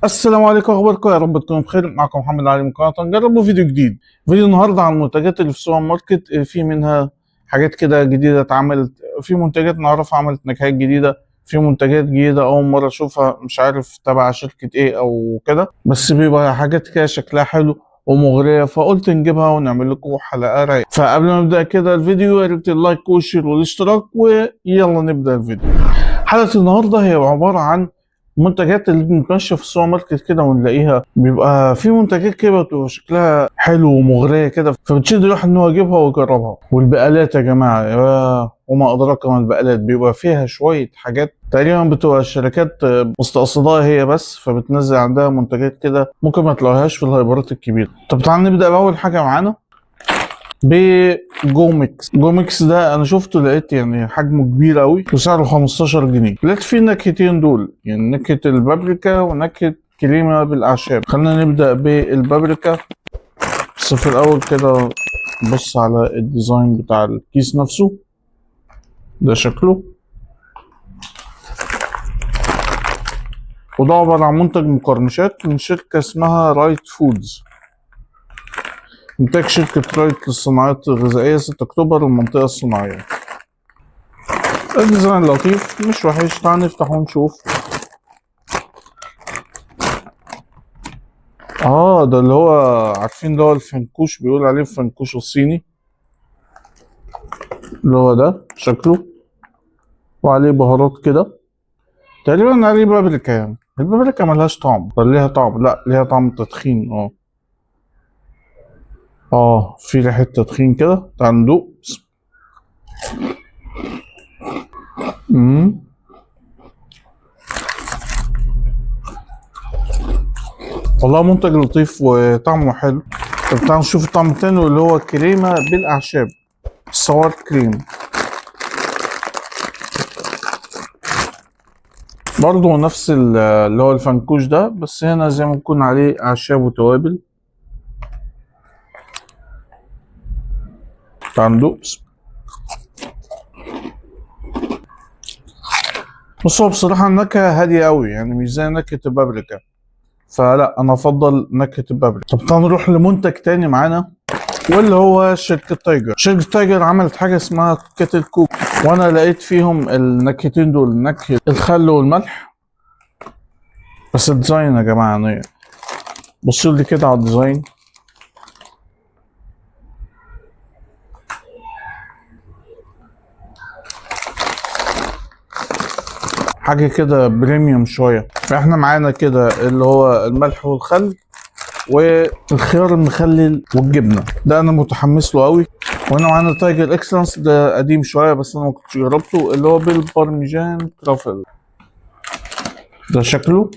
السلام عليكم، اخباركم؟ يا رب تكونوا بخير. معكم محمد علي من قناه نجرب فيديو جديد. فيديو النهارده عن المنتجات اللي في السوبر ماركت. في منها حاجات كده جديده اتعملت، في منتجات نعرفها عملت نكهات جديده، في منتجات جديده اول مره اشوفها مش عارف تبع شركه ايه او كده، بس بيبقى حاجات كده شكلها حلو ومغريه، فقلت نجيبها ونعمل لكم حلقه رايقه. فقبل ما نبدا كده الفيديو، يا ريت اللايك والشير والاشتراك، ويلا نبدا الفيديو. حلقه النهارده هي عباره عن المنتجات اللي بنتمشى في السوبر ماركت كده ونلاقيها، بيبقى في منتجات كده بتبقى شكلها حلو ومغرية كده، فبتشد الواحد ان هو يجيبها ويجربها. والبقالات يا جماعة، وما أدراك ما البقالات، بيبقى فيها شوية حاجات تقريبا بتبقى الشركات مستقصداها هي بس، فبتنزل عندها منتجات كده ممكن ما تلاقيهاش في الهايبرات الكبيرة. طب تعال نبدأ بأول حاجة معانا بجوميكس. جوميكس ده انا شفته، لقيت يعني حجمه كبير قوي وسعره 15 جنيه. لقيت فيه النكهتين دول، يعني نكهة البابريكا ونكهة كريمة بالاعشاب. خلينا نبدأ بالبابريكا. بس في الاول كده بص على الديزاين بتاع الكيس نفسه، ده شكله. وده عبارة عن منتج مقرمشات من شركة اسمها رايت فودز. إنتاج شركة رايت للصناعات الغذائية، 6 أكتوبر، المنطقة الصناعية. الديزاين لطيف مش وحش، تعال نفتح ونشوف. ده اللي هو عارفين، اللي هو الفنكوش، بيقول عليه الفنكوش الصيني، اللي هو ده شكله. وعليه بهارات كده، تقريبا عليه بابريكا. يعني البابريكا ملهاش طعم ولا ليها طعم؟ لا، ليها طعم تدخين. في ريحة تدخين كده. تعال ندوق. امم والله منتج لطيف وطعمه حلو. طب تعال نشوف الطعم التاني، اللي هو كريمة بالأعشاب، سوار كريم. برضه نفس اللي هو الفنكوش ده، بس هنا زي ما يكون عليه أعشاب وتوابل. تعال ندوق. بص، هو بصراحة النكهة هادية أوي، يعني مش زي نكهة البابريكا، فلا أنا أفضل نكهة البابريكا. طب تعال نروح لمنتج تاني معانا، واللي هو شركة تايجر. شركة تايجر عملت حاجة اسمها كاتل كوك، وأنا لقيت فيهم النكهتين دول، نكهة الخل والملح. بس الديزاين يا جماعة يعني، بصوا لي كده على الديزاين. حاجة كده بريميوم شوية. احنا معانا كده اللي هو الملح والخل والخيار المخلل والجبنة، ده أنا متحمس له قوي. وهنا معانا تايجر اكسلنس، ده قديم شويه بس انا ما كنتش جربته، اللي هو بالبارميجان ترافل. ده شكله.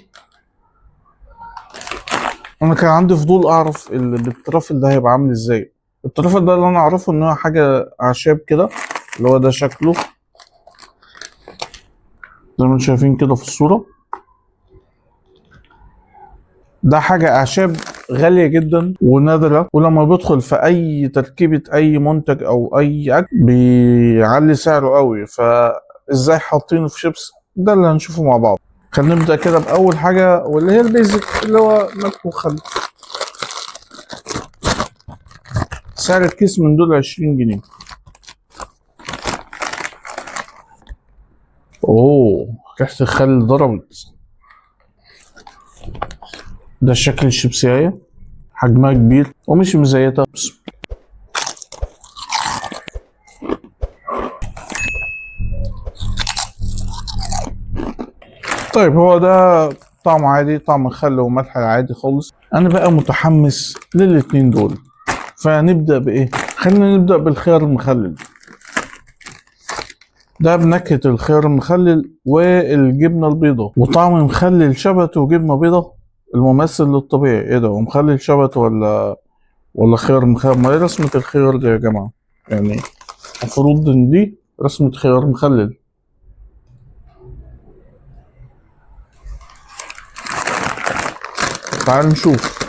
انا كان عندي فضول اعرف اللي بالترافل ده هيبقى عامل ازاي. الترافل ده اللي انا اعرفه ان هو حاجه اعشاب كده، اللي هو ده شكله زي ما انتم شايفين كده في الصوره. ده حاجه اعشاب غاليه جدا ونادره، ولما بيدخل في اي تركيبه اي منتج او اي اكل بيعلي سعره قوي، فازاي حاطينه في شيبس؟ ده اللي هنشوفه مع بعض. خلينا نبدأ كده بأول حاجة، واللي هي البيزك، اللي هو ملح وخل. سعر الكيس من دول 20 جنيه. ريحة الخل ضربت. ده شكل الشيبسية، حجمها كبير ومش مزيتة. طيب هو ده طعم عادي، طعم الخل وملح عادي خالص. أنا بقى متحمس للاتنين دول، فنبدأ بإيه؟ خلينا نبدأ بالخيار المخلل. ده بنكهة الخيار المخلل والجبنة البيضاء، وطعم مخلل شبت وجبنة بيضاء، الممثل للطبيعي. ايه ده، ومخلل شبت ولا خيار مخلل؟ ما هي رسمة الخيار دي يا جماعة؟ يعني المفروض ان دي رسمة خيار مخلل. تعال نشوف.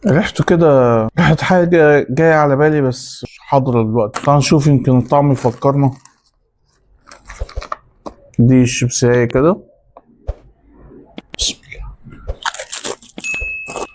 ريحته كده ريحة حاجة جاية على بالي بس مش حاضرة دلوقتي. تعال نشوف، يمكن الطعم يفكرنا. دي الشيبسية كده. بسم الله.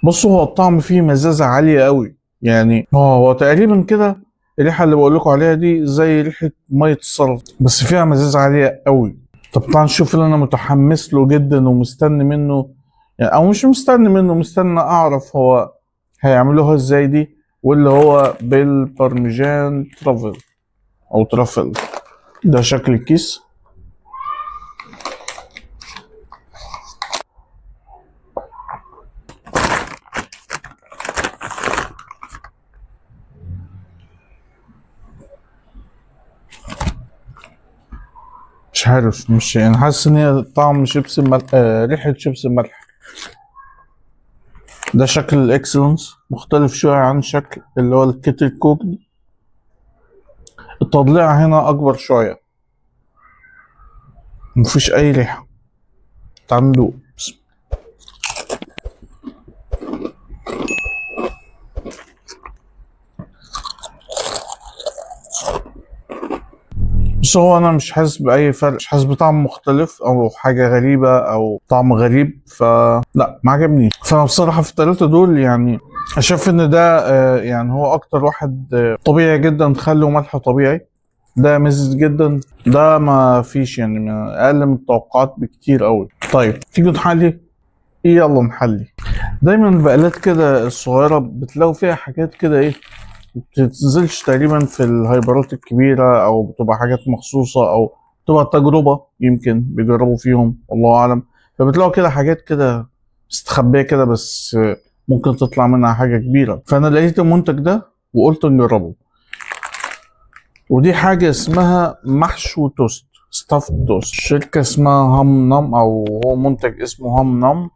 بصوا هو الطعم فيه مزازة عالية قوي، يعني هو تقريبا كده الريحة اللي بقول لكم عليها دي زي ريحة مية السلطة، بس فيها مزازة عالية قوي. طب تعال نشوف اللي انا متحمس له جدا ومستني منه، يعني او مش مستني منه، مستني اعرف هو هيعملوها ازاي دي، واللي هو بالبارميجان ترافل او ترافل. ده شكل الكيس. مش عارف، مش يعني حاسس ان هي طعم شيبسي ملح، ريحة شيبسي ملح. ده شكل الاكسلنس، مختلف شوية عن شكل اللي هو الكيتل كوك. التضليع هنا اكبر شوية، مفيش اي ريحة. تعال ندوق. بس هو انا مش حاسس باي فرق، مش حاسس بطعم مختلف او حاجه غريبه او طعم غريب، فلا ما عجبنيش. فانا بصراحه في الثلاثه دول يعني شايف ان ده يعني هو اكتر واحد طبيعي جدا، خل وملح طبيعي. ده مزز جدا، ده ما فيش يعني اقل من التوقعات بكتير قوي. طيب تيجي نحلي. يلا نحلي. دايما البقالات كده الصغيره بتلاقوا فيها حاجات كده ايه، بتنزلش تقريبا في الهايبرات الكبيرة، أو بتبقى حاجات مخصوصة، أو بتبقى تجربة يمكن بيجربوا فيهم، الله أعلم. فبتلاقوا كده حاجات كده مستخبية كده، بس ممكن تطلع منها حاجة كبيرة. فأنا لقيت المنتج ده وقلت نجربه. ودي حاجة اسمها محشو توست، ستاف توست. شركة اسمها هام نام، أو هو منتج اسمه هام نام.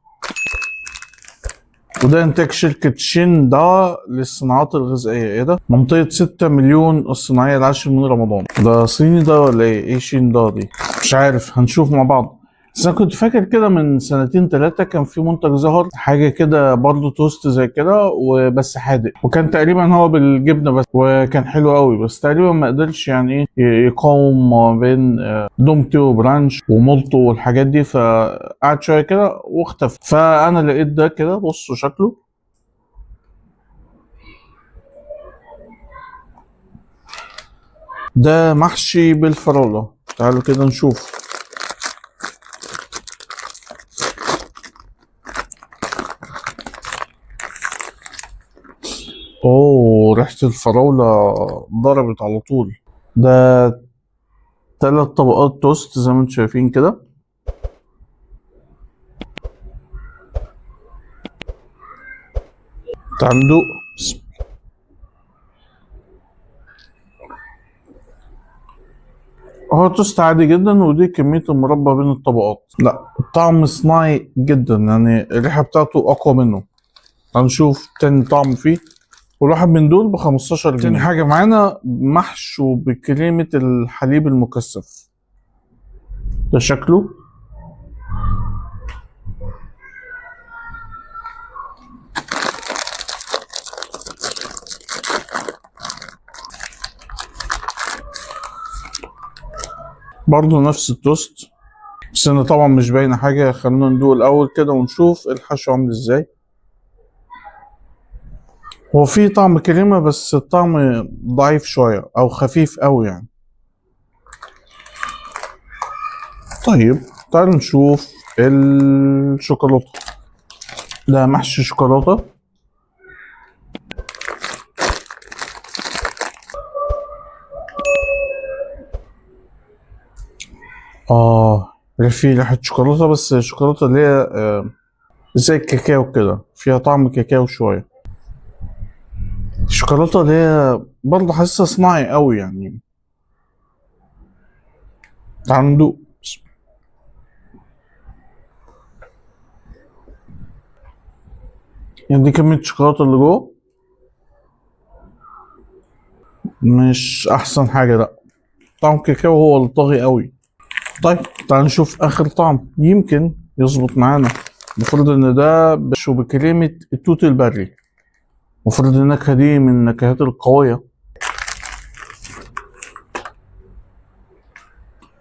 وده انتاج شركة شين دا للصناعات الغذائية. ايه ده؟ منطقة 6 مليون الصناعية العاشر من رمضان. ده صيني ده ولا ايه؟ ايه شين دا دي؟ مش عارف، هنشوف مع بعض. بس انا كنت فاكر كده من سنتين ثلاثة كان في منتج ظهر حاجة كده برضه توست زي كده وبس حادق، وكان تقريبا هو بالجبنة بس، وكان حلو قوي، بس تقريبا ما قدرش يعني ايه يقاوم ما بين دومتي وبرانش ومولتو والحاجات دي، فقعد شوية كده واختفى. فانا لقيت ده كده، بصوا شكله. ده محشي بالفراولة. تعالوا كده نشوف. اوه، ريحة الفراولة ضربت على طول. ده 3 طبقات توست زي ما انتم شايفين كده. تعالوا ندوق. هو توست عادي جدا، ودي كمية المربى بين الطبقات. لا، الطعم صناعي جدا، يعني الريحة بتاعته أقوى منه. هنشوف تاني طعم فيه. والواحد من دول ب15 جنيه. تاني حاجة معانا محشو بكريمة الحليب المكثف. ده شكله. برضه نفس التوست، بس انا طبعا مش باينه حاجه. خلينا ندوق الاول كده ونشوف الحشو عامل ازاي. هو فيه طعم كريمه، بس الطعم ضعيف شويه او خفيف قوي يعني. طيب تعالوا نشوف الشوكولاته. ده محشي شوكولاته. في ريحه شوكولاته، بس الشوكولاته اللي هي زي الكاكاو كده، فيها طعم كاكاو شويه. الشوكولاته اللي هي برضه حاسسها صناعي قوي يعني. تعالوا ندوق. يعني دي كمية الشوكولاتة اللي جوه مش أحسن حاجة، لأ. طعم كاكاو هو اللي طاغي قوي. طيب تعال نشوف آخر طعم يمكن يظبط معانا. المفروض إن ده بشو بكريمة التوت البري. المفروض النكهة دي من النكهات القوية.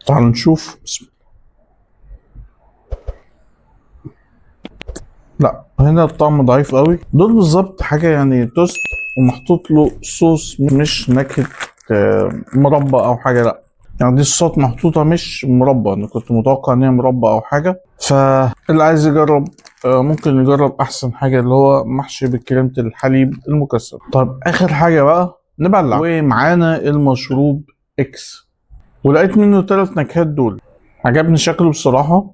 تعال نشوف. هنا الطعم ضعيف قوي. دول بالظبط حاجة يعني توست ومحطوط له صوص، مش نكهة مربى او حاجة، لا يعني دي الصوصات محطوطة مش مربى. انا كنت متوقع ان هي مربى او حاجة. فاللي عايز يجرب ممكن يجرب احسن حاجة اللي هو محشي بكريمة الحليب المكثف. طيب اخر حاجة بقى نبلع، ومعانا المشروب اكس، ولقيت منه 3 نكهات. دول عجبني شكله بصراحة.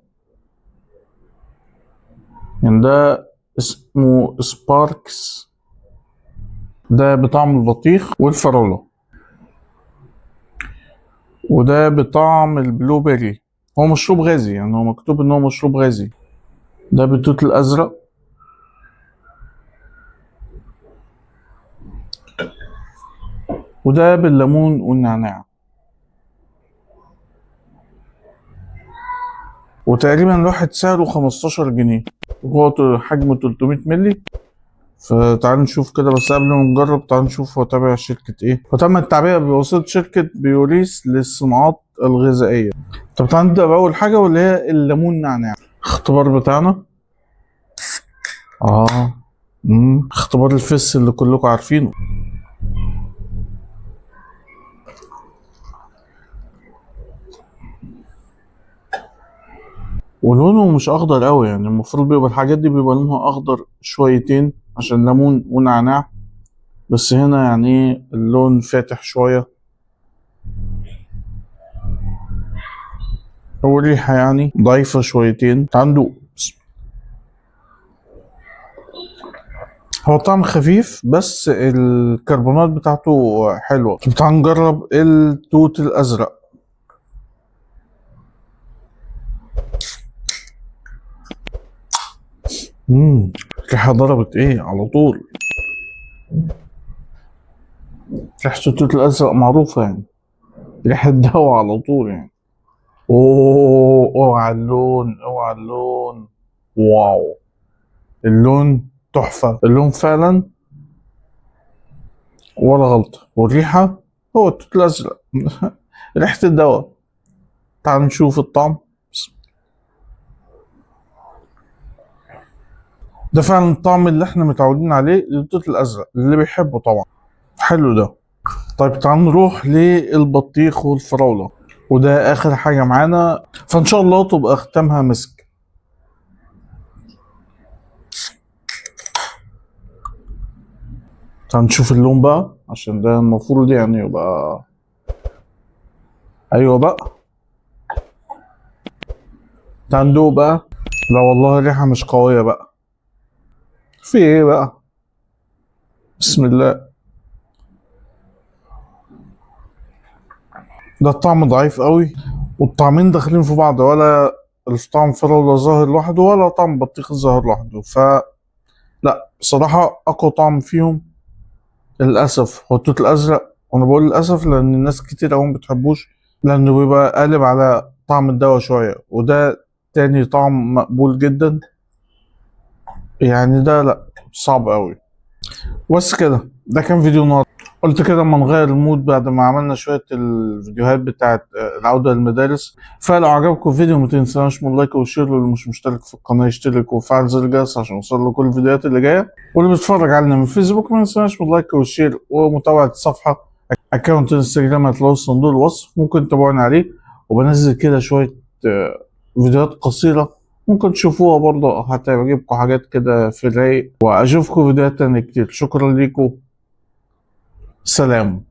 يعني ده اسمه سباركس، ده بطعم البطيخ والفراولة، وده بطعم البلو بيري. هو مشروب غازي، يعني هو مكتوب ان هو مشروب غازي. ده بالتوت الازرق، وده بالليمون والنعناع. وتقريبا الواحد سعره 15 جنيه، وهو حجمه 300 ملي. فتعالوا نشوف كده، بس قبل ما نجرب تعالوا نشوف هو تابع شركة ايه. وتم التعبئة بواسطة شركة بيوريس للصناعات الغذائية. طب تعالوا نبدأ بأول حاجة واللي هي الليمون نعناع. اختبار بتاعنا اختبار الفس اللي كلكم عارفينه. ولونه مش اخضر قوي، يعني المفروض بيبقى الحاجات دي بيبقى لونها اخضر شويتين عشان ليمون ونعناع، بس هنا يعني اللون فاتح شوية. والريحة يعني ضعيفة شويتين. عنده هو طعم خفيف بس الكربونات بتاعته حلوة. طب تعال نجرب التوت الأزرق. الريحة ضربت ايه على طول. ريحة التوت الأزرق معروفة، يعني ريحة دواء على طول يعني. اوعى اللون، اوعى اللون، واو اللون تحفة، اللون فعلا ولا غلطة. والريحة هو التوت الأزرق ريحة الدواء. تعال نشوف الطعم. ده فعلا الطعم اللي احنا متعودين عليه للتوت الأزرق، اللي بيحبه طبعا. حلو ده. طيب تعال نروح للبطيخ والفراولة، وده آخر حاجة معانا، فإن شاء الله تبقى ختامها مسك. تعال نشوف اللون بقى، عشان ده المفروض يعني يبقى أيوة بقى. تعال ندوق بقى. لا والله الريحة مش قوية بقى. في إيه بقى؟ بسم الله. ده الطعم ضعيف قوي، والطعمين داخلين في بعض، ولا طعم فراولة ظاهر لوحده ولا طعم بطيخ ظاهر لوحده. لا بصراحة أقوى طعم فيهم للأسف هو التوت الأزرق. وأنا بقول للأسف لأن الناس كتير أوي مبتحبوش، لأنه بيبقى قالب على طعم الدواء شوية. وده تاني طعم مقبول جدا، يعني ده لأ صعب أوي. بس كده، ده كان فيديو النهاردة. قلت كده اما نغير المود بعد ما عملنا شوية الفيديوهات بتاعت العودة للمدارس. فلو عجبكم الفيديو ما تنساش من لايك وشير، واللي مش مشترك في القناة يشترك وفعل زر الجرس عشان يوصل له كل الفيديوهات اللي جاية. واللي بيتفرج علينا من فيسبوك ما تنساش من لايك وشير ومتابعة الصفحة. اكونت انستجرام هتلاقوه في صندوق الوصف، ممكن تتابعوني عليه. وبنزل كده شوية فيديوهات قصيرة ممكن تشوفوها برضه، هتعجبكم حاجات كده في الرايق. واشوفكم فيديوهات تانية كتير. شكرا ليكم، سلام.